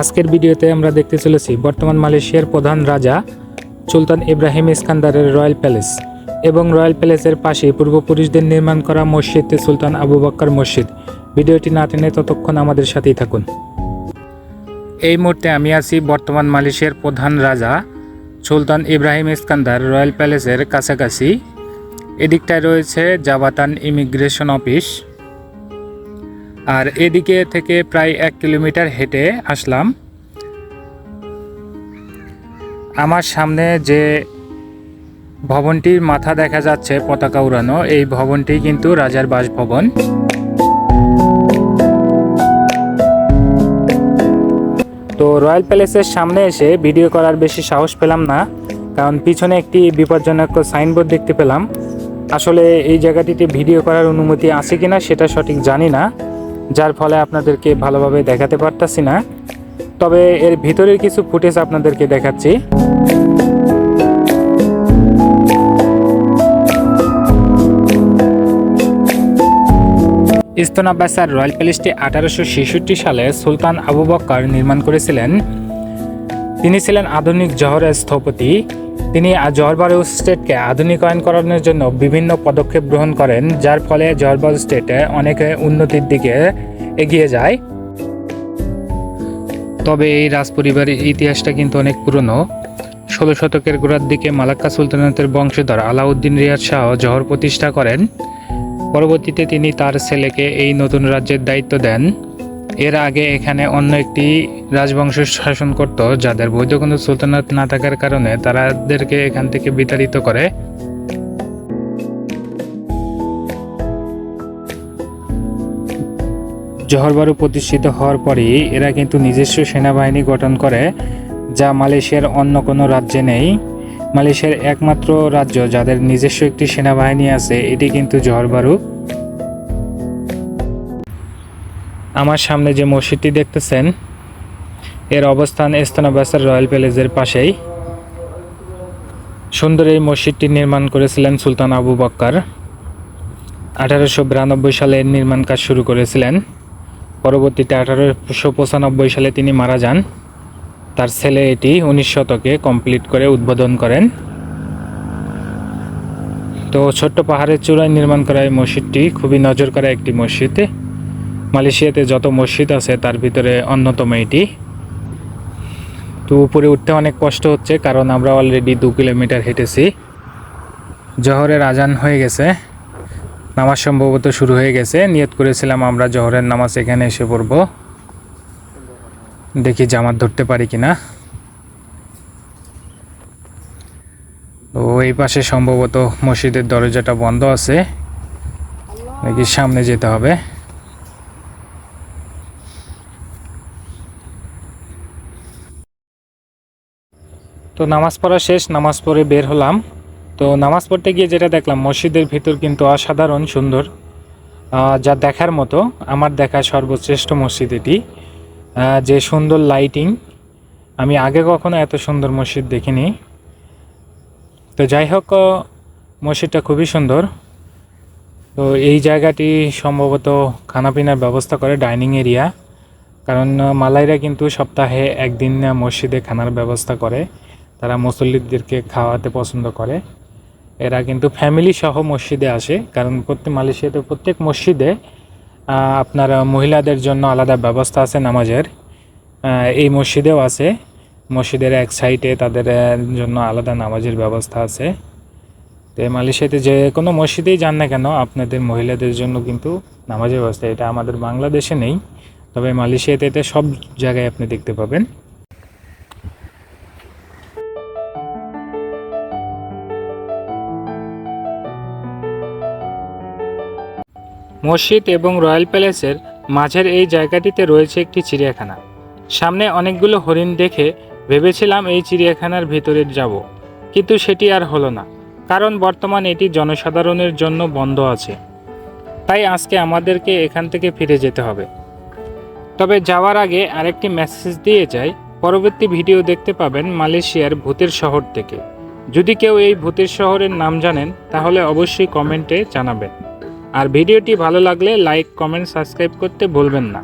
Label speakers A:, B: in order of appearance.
A: আজকের ভিডিওতে আমরা দেখতে চলেছি বর্তমান মালয়েশিয়ার প্রধান রাজা সুলতান ইব্রাহিম ইস্কান্দারের রয়্যাল প্যালেস এবং রয়্যাল প্যালেসের পাশে পূর্বপুরুষদের নির্মাণ করা মসজিদ সুলতান আবু বকর মসজিদ। ভিডিওটি না টেনে ততক্ষণ আমাদের সাথেই থাকুন। এই মুহূর্তে আমি আছি বর্তমান মালয়েশিয়ার প্রধান রাজা সুলতান ইব্রাহিম ইস্কান্দার রয়্যাল প্যালেসের কাছাকাছি। এদিকটায় রয়েছে জাবাতান ইমিগ্রেশন অফিস, আর এদিকে থেকে প্রায় 1 কিলোমিটার হেঁটে আসলাম। আমার সামনে যে ভবনটির মাথা দেখা যাচ্ছে পতাকা উড়ানো, এই ভবনটি কিন্তু রাজার বাসভবন। তো রয়্যাল প্যালেসের সামনে এসে ভিডিও করার বেশি সাহস পেলাম না, কারণ পিছনে একটি বিপজ্জনক সাইনবোর্ড দেখতে পেলাম। আসলে এই জায়গাটিতে ভিডিও করার অনুমতি আছে কিনা সেটা সঠিক জানি না, যার ফলে আপনাদেরকে ভালোভাবে দেখাতে পারতাছি না। তবে এর ভিতরের কিছু ফুটেজ আপনাদেরকে দেখাচ্ছি। ইস্তনা বাসার রয়্যাল প্যালেসটি 1866 সালে সুলতান আবু বকর নির্মাণ করেছিলেন। তিনি ছিলেন আধুনিক জহরের স্থপতি। তিনি জহর বারু স্টেটকে আধুনিকায়ন করানোর জন্য বিভিন্ন পদক্ষেপ গ্রহণ করেন, যার ফলে জহর বারু স্টেটে অনেক উন্নতির দিকে এগিয়ে যায়। তবে এই রাজপরিবারের ইতিহাসটা কিন্তু অনেক পুরনো। 16 শতকের গোড়ার দিকে মালাক্কা সুলতানাতের বংশধর আলাউদ্দিন রিয়াদ শাহ জহর প্রতিষ্ঠা করেন। পরবর্তীতে তিনি তার ছেলেকে এই নতুন রাজ্যের দায়িত্ব দেন। এর আগে এখানে অন্য একটি রাজবংশ শাসন করত, যাদের বৈধ কোনো সুলতানাত না থাকার কারণে তাদেরকে এখান থেকে বিতাড়িত করে। জহর বারু প্রতিষ্ঠিত হওয়ার পরই এরা কিন্তু নিজস্ব সেনাবাহিনী গঠন করে, যা মালয়েশিয়ার অন্য কোনো রাজ্যে নেই। মালয়েশিয়ার একমাত্র রাজ্য যাদের নিজস্ব একটি সেনাবাহিনী আছে এটি কিন্তু জহর বারু। আমার সামনে যে মসজিদটি দেখতেছেন, এর অবস্থান ইস্তনা বাসার রয়্যাল প্যালেসের পাশেই। সুন্দর এই মসজিদটি নির্মাণ করেছিলেন সুলতান আবু বকর। 1892 সালে এর নির্মাণ কাজ শুরু করেছিলেন। পরবর্তীতে 1895 সালে তিনি মারা যান। তার ছেলে এটি 19 শতকে কমপ্লিট করে উদ্বোধন করেন। তো ছোট্ট পাহাড়ের চূড়ায় নির্মাণ করা এই মসজিদটি খুবই নজর করা একটি মসজিদ। মালয়েশিয়াতে যত মসজিদ আছে তার ভিতরে অন্যতম এটি। তো উপরে উঠতে অনেক কষ্ট হচ্ছে, কারণ আমরা অলরেডি 2 কিলোমিটার হেঁটেছি। জহরের আজান হয়ে গেছে, নামাজ সম্ভবত শুরু হয়ে গেছে। নিয়ত করেছিলাম আমরা জহরের নামাজ এখানে এসে পড়ব। দেখি জামাত ধরতে পারি কিনা। তো এই পাশে সম্ভবত মসজিদের দরজাটা বন্ধ আছে, নাকি সামনে যেতে হবে। তো নামাজ পড়া শেষ, নামাজ পড়ে বের হলাম। তো নামাজ পড়তে গিয়ে যেটা দেখলাম, মসজিদের ভিতর কিন্তু অসাধারণ সুন্দর, যা দেখার মতো। আমার দেখা সর্বশ্রেষ্ঠ মসজিদ এটি। যে সুন্দর লাইটিং, আমি আগে কখনো এত সুন্দর মসজিদ দেখিনি। তো যাই হোক, মসজিদটা খুবই সুন্দর। তো এই জায়গাটি সম্ভবত খানাপিনার ব্যবস্থা করে, ডাইনিং এরিয়া। কারণ মালাইরা কিন্তু সপ্তাহে একদিন মসজিদে খানার ব্যবস্থা করে, তারা মুসল্লিদেরকে খাওয়াতে পছন্দ করে। এরা কিন্তু ফ্যামিলি সহ মসজিদে আসে, কারণ মালয়েশিয়াতে প্রত্যেক মসজিদে আপনার মহিলাদের জন্য আলাদা ব্যবস্থা আছে নামাজের। এই মসজিদেও আছে, মসজিদের এক সাইডে তাদের জন্য আলাদা নামাজের ব্যবস্থা আছে। তো মালয়েশিয়াতে যে কোনো মসজিদেই যান না কেন, আপনাদের মহিলাদের জন্য কিন্তু নামাজের ব্যবস্থা। এটা আমাদের বাংলাদেশে নেই, তবে মালয়েশিয়াতে এটা সব জায়গায় আপনি দেখতে পাবেন। মসজিদ এবং রয়্যাল প্যালেসের মাঝের এই জায়গাটিতে রয়েছে একটি চিড়িয়াখানা। সামনে অনেকগুলো হরিণ দেখে ভেবেছিলাম এই চিড়িয়াখানার ভিতরে যাব, কিন্তু সেটি আর হলো না, কারণ বর্তমান এটি জনসাধারণের জন্য বন্ধ আছে। তাই আজকে আমাদেরকে এখান থেকে ফিরে যেতে হবে। তবে যাওয়ার আগে আরেকটি মেসেজ দিয়ে যাই, পরবর্তী ভিডিও দেখতে পাবেন মালয়েশিয়ার ভূতের শহর থেকে। যদি কেউ এই ভূতের শহরের নাম জানেন তাহলে অবশ্যই কমেন্টে জানাবেন। আর ভিডিওটি ভালো লাগলে লাইক, কমেন্ট, সাবস্ক্রাইব করতে ভুলবেন না।